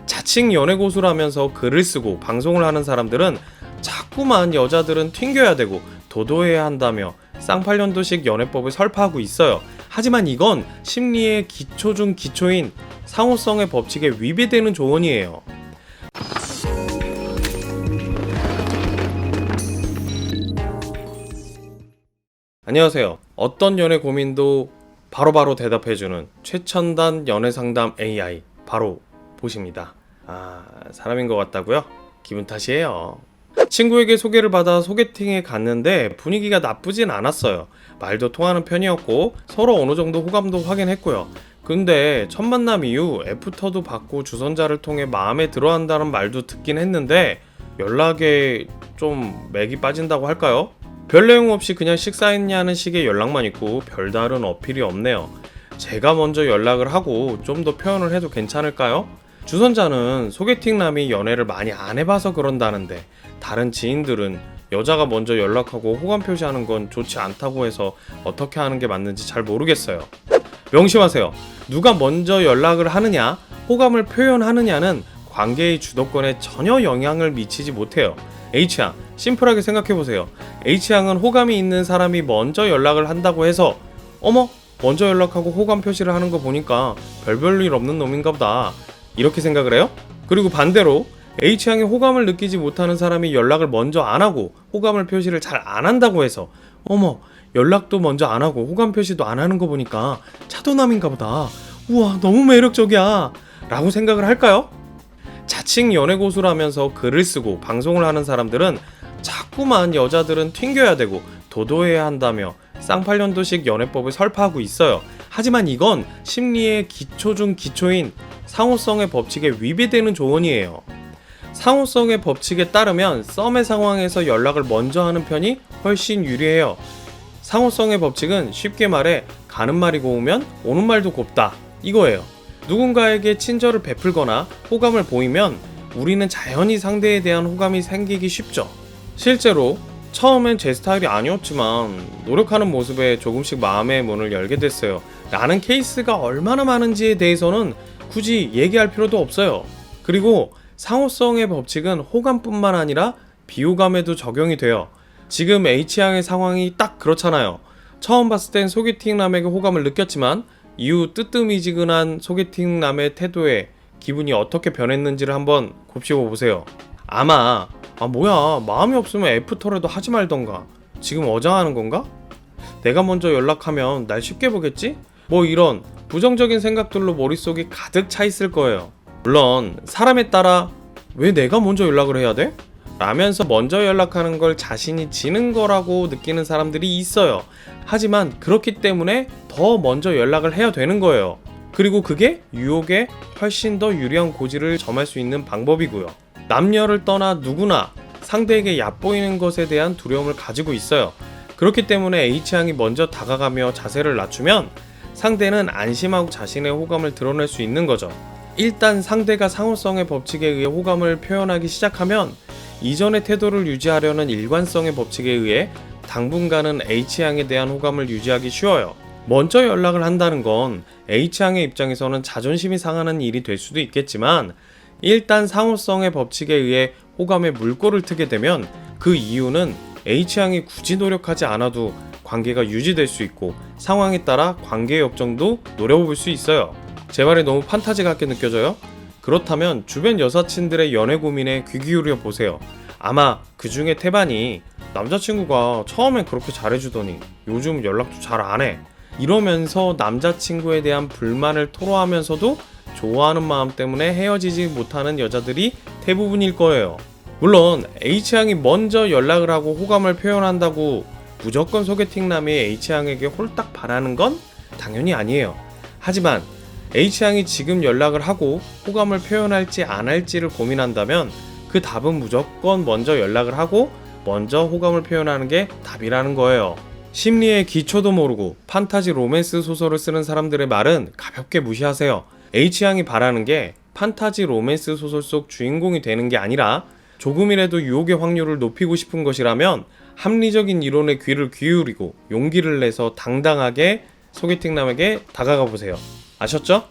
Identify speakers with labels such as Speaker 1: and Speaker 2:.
Speaker 1: 자칭 연애고수라면서 글을 쓰고 방송을 하는 사람들은 자꾸만 여자들은 튕겨야 되고 도도해야 한다며 쌍팔년도식 연애법을 설파하고 있어요. 하지만 이건 심리의 기초 중 기초인 상호성의 법칙에 위배되는 조언이에요. 안녕하세요. 어떤 연애 고민도 바로바로 대답해주는 최첨단 연애상담 AI 바로 보십니다. 사람인 것 같다고요? 기분 탓이에요. 친구에게 소개를 받아 소개팅에 갔는데 분위기가 나쁘진 않았어요. 말도 통하는 편이었고 서로 어느 정도 호감도 확인했고요. 근데 첫 만남 이후 애프터도 받고 주선자를 통해 마음에 들어한다는 말도 듣긴 했는데 연락에 좀 맥이 빠진다고 할까요? 별 내용 없이 그냥 식사했냐는 식의 연락만 있고 별다른 어필이 없네요. 제가 먼저 연락을 하고 좀 더 표현을 해도 괜찮을까요? 주선자는 소개팅남이 연애를 많이 안 해봐서 그런다는데 다른 지인들은 여자가 먼저 연락하고 호감 표시하는 건 좋지 않다고 해서 어떻게 하는 게 맞는지 잘 모르겠어요. 명심하세요. 누가 먼저 연락을 하느냐, 호감을 표현하느냐는 관계의 주도권에 전혀 영향을 미치지 못해요. H양, 심플하게 생각해보세요. H양은 호감이 있는 사람이 먼저 연락을 한다고 해서 어머? 먼저 연락하고 호감 표시를 하는 거 보니까 별일 없는 놈인가 보다 이렇게 생각을 해요? 그리고 반대로 H양이 호감을 느끼지 못하는 사람이 연락을 먼저 안 하고 호감을 표시를 잘 안 한다고 해서 어머, 연락도 먼저 안 하고 호감 표시도 안 하는 거 보니까 차도남인가 보다, 우와 너무 매력적이야 라고 생각을 할까요? 자칭 연애고수라면서 글을 쓰고 방송을 하는 사람들은 자꾸만 여자들은 튕겨야 되고 도도해야 한다며 쌍팔년도식 연애법을 설파하고 있어요. 하지만 이건 심리의 기초 중 기초인 상호성의 법칙에 위배되는 조언이에요. 상호성의 법칙에 따르면 썸의 상황에서 연락을 먼저 하는 편이 훨씬 유리해요. 상호성의 법칙은 쉽게 말해 가는 말이 고우면 오는 말도 곱다 이거예요. 누군가에게 친절을 베풀거나 호감을 보이면 우리는 자연히 상대에 대한 호감이 생기기 쉽죠. 실제로 처음엔 제 스타일이 아니었지만 노력하는 모습에 조금씩 마음의 문을 열게 됐어요 라는 케이스가 얼마나 많은지에 대해서는 굳이 얘기할 필요도 없어요. 그리고 상호성의 법칙은 호감뿐만 아니라 비호감에도 적용이 돼요. 지금 H양의 상황이 딱 그렇잖아요. 처음 봤을 땐 소개팅남에게 호감을 느꼈지만 이후 뜨뜻미지근한 소개팅남의 태도에 기분이 어떻게 변했는지를 한번 곱씹어 보세요. 아마 뭐야 마음이 없으면 애프터라도 하지 말던가, 지금 어장하는 건가? 내가 먼저 연락하면 날 쉽게 보겠지? 이런 부정적인 생각들로 머릿속이 가득 차 있을 거예요. 물론 사람에 따라 왜 내가 먼저 연락을 해야 돼? 라면서 먼저 연락하는 걸 자신이 지는 거라고 느끼는 사람들이 있어요. 하지만 그렇기 때문에 더 먼저 연락을 해야 되는 거예요. 그리고 그게 유혹에 훨씬 더 유리한 고지를 점할 수 있는 방법이고요. 남녀를 떠나 누구나 상대에게 얕보이는 것에 대한 두려움을 가지고 있어요. 그렇기 때문에 H양이 먼저 다가가며 자세를 낮추면 상대는 안심하고 자신의 호감을 드러낼 수 있는 거죠. 일단 상대가 상호성의 법칙에 의해 호감을 표현하기 시작하면 이전의 태도를 유지하려는 일관성의 법칙에 의해 당분간은 H양에 대한 호감을 유지하기 쉬워요. 먼저 연락을 한다는 건 H양의 입장에서는 자존심이 상하는 일이 될 수도 있겠지만 일단 상호성의 법칙에 의해 호감에 물꼬를 트게 되면 그 이유는 H양이 굳이 노력하지 않아도 관계가 유지될 수 있고 상황에 따라 관계 역정도 노려볼 수 있어요. 제 말이 너무 판타지 같게 느껴져요? 그렇다면 주변 여사친들의 연애 고민에 귀 기울여 보세요. 아마 그 중에 태반이 남자친구가 처음엔 그렇게 잘해주더니 요즘 연락도 잘 안 해 이러면서 남자친구에 대한 불만을 토로하면서도 좋아하는 마음 때문에 헤어지지 못하는 여자들이 대부분일 거예요. 물론 H양이 먼저 연락을 하고 호감을 표현한다고 무조건 소개팅남이 H양에게 홀딱 바라는 건 당연히 아니에요. 하지만 H양이 지금 연락을 하고 호감을 표현할지 안 할지를 고민한다면 그 답은 무조건 먼저 연락을 하고 먼저 호감을 표현하는 게 답이라는 거예요. 심리의 기초도 모르고 판타지 로맨스 소설을 쓰는 사람들의 말은 가볍게 무시하세요. H양이 바라는 게 판타지 로맨스 소설 속 주인공이 되는 게 아니라 조금이라도 유혹의 확률을 높이고 싶은 것이라면 합리적인 이론에 귀를 기울이고 용기를 내서 당당하게 소개팅남에게 다가가 보세요. 아셨죠?